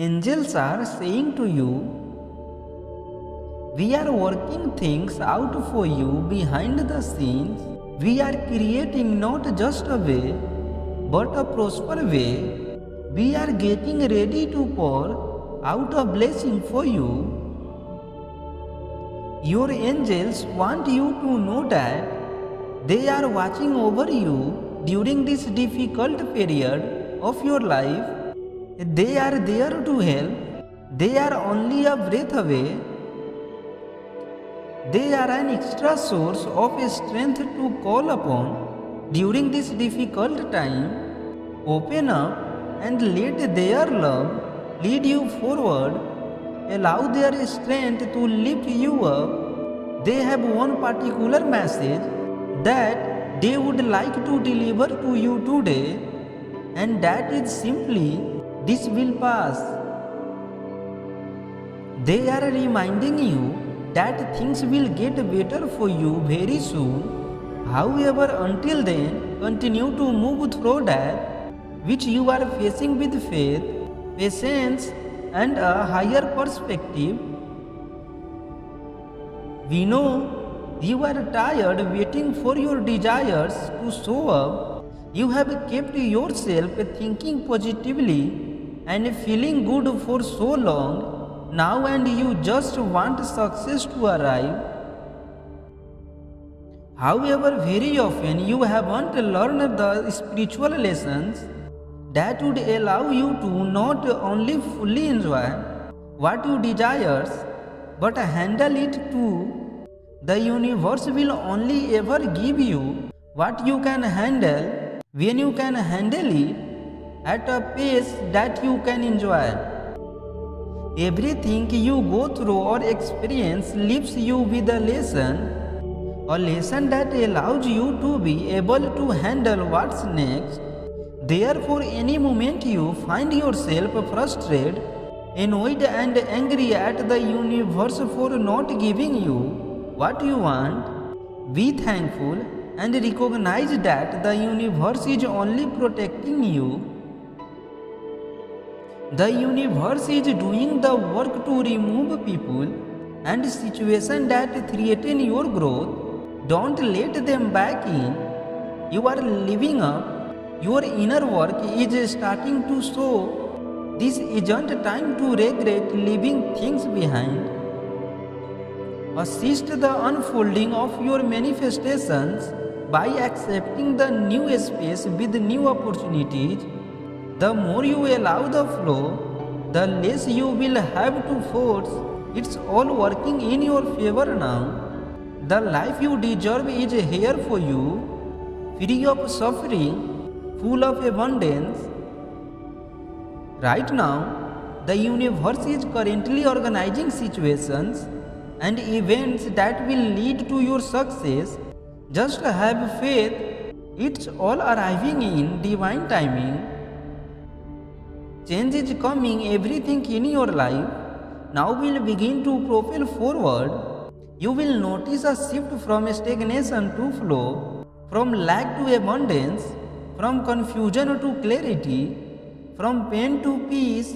Angels are saying to you, we are working things out for you behind the scenes. We are creating not just a way, but a prosper way. We are getting ready to pour out a blessing for you. Your angels want you to know that they are watching over you during this difficult period of your life. They are there to help. They are only a breath away. They are an extra source of strength to call upon during this difficult time. Open up and let their love lead you forward. Allow their strength to lift you up. They have one particular message that they would like to deliver to you today, and that is simply, this will pass. They are reminding you that things will get better for you very soon. However, until then, continue to move through that which you are facing with faith, patience, and a higher perspective. We know you are tired waiting for your desires to show up. You have kept yourself thinking positively and feeling good for so long now, and you just want success to arrive. However, very often you haven't learned the spiritual lessons that would allow you to not only fully enjoy what you desires, but handle it too. The universe will only ever give you what you can handle when you can handle it at a pace that you can enjoy. Everything you go through or experience leaves you with a lesson that allows you to be able to handle what's next. Therefore, any moment you find yourself frustrated, annoyed, and angry at the universe for not giving you what you want, be thankful and recognize that the universe is only protecting you. The universe is doing the work to remove people and situations that threaten your growth. Don't let them back in. You are living up. Your inner work is starting to show. This isn't time to regret leaving things behind. Assist the unfolding of your manifestations by accepting the new space with new opportunities. The more you allow the flow, the less you will have to force. It's all working in your favor now. The life you deserve is here for you, free of suffering, full of abundance. Right now, the universe is currently organizing situations and events that will lead to your success. Just have faith. It's all arriving in divine timing. Change is coming, everything in your life now will begin to propel forward. You will notice a shift from stagnation to flow, from lack to abundance, from confusion to clarity, from pain to peace.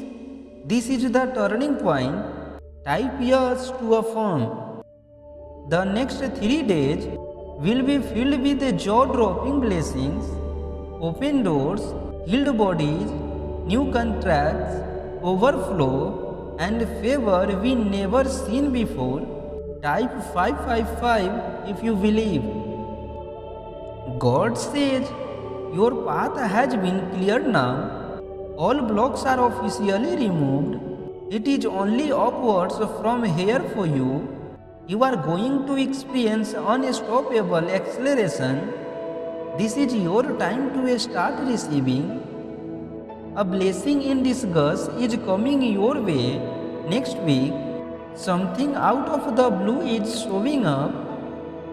This is the turning point. Type yes to affirm. The next 3 days will be filled with jaw-dropping blessings, open doors, healed bodies, new contracts, overflow, and favor we never seen before. Type 555 if you believe. God says, your path has been cleared now. All blocks are officially removed. It is only upwards from here for you. You are going to experience unstoppable acceleration. This is your time to start receiving. A blessing in disguise is coming your way next week. Something out of the blue is showing up.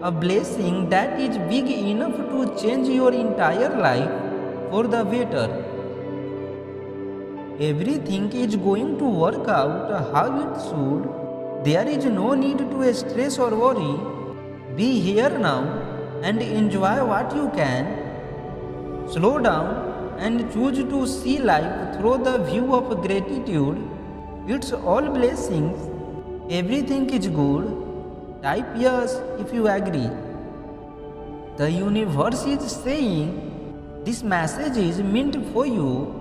A blessing that is big enough to change your entire life for the better. Everything is going to work out how it should. There is no need to stress or worry. Be here now and enjoy what you can. Slow down and choose to see life through the view of gratitude It's all blessings. Everything is good. Type yes if you agree. The universe is saying this message is meant for you.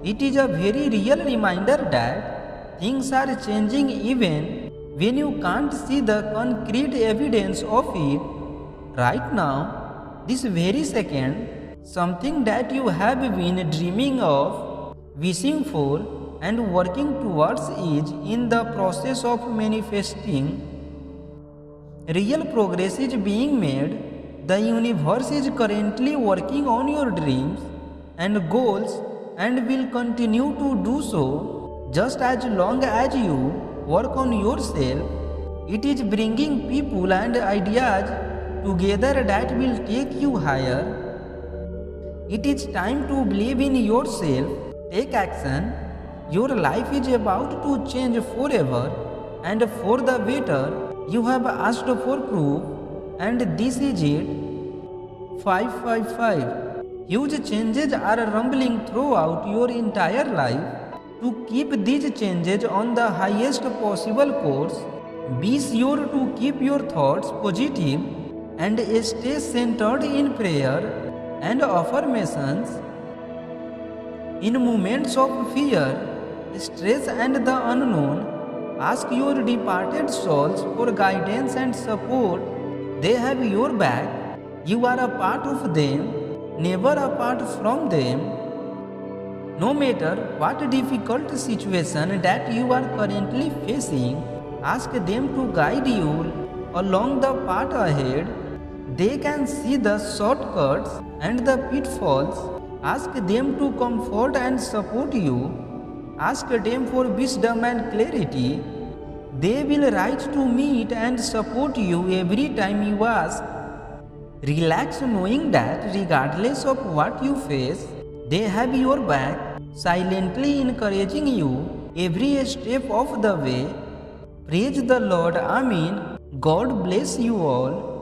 It is a very real reminder that things are changing even when you can't see the concrete evidence of it. Right now, this very second, something that you have been dreaming of, wishing for, and working towards is in the process of manifesting. Real progress is being made. The universe is currently working on your dreams and goals and will continue to do so just as long as you work on yourself. It is bringing people and ideas together that will take you higher. It is time to believe in yourself, take action. Your life is about to change forever and for the better. You have asked for proof, and this is it. 555. Huge changes are rumbling throughout your entire life. To keep these changes on the highest possible course, be sure to keep your thoughts positive and stay centered in prayer and affirmations. In moments of fear, stress, and the unknown, ask your departed souls for guidance and support. They have your back. You are a part of them, never apart from them. No matter what difficult situation that you are currently facing, ask them to guide you along the path ahead. They can see the shortcuts and the pitfalls. Ask them to comfort and support you. Ask them for wisdom and clarity. They will rise to meet and support you every time you ask. Relax knowing that regardless of what you face, they have your back, silently encouraging you every step of the way. Praise the Lord. Amen. God bless you all.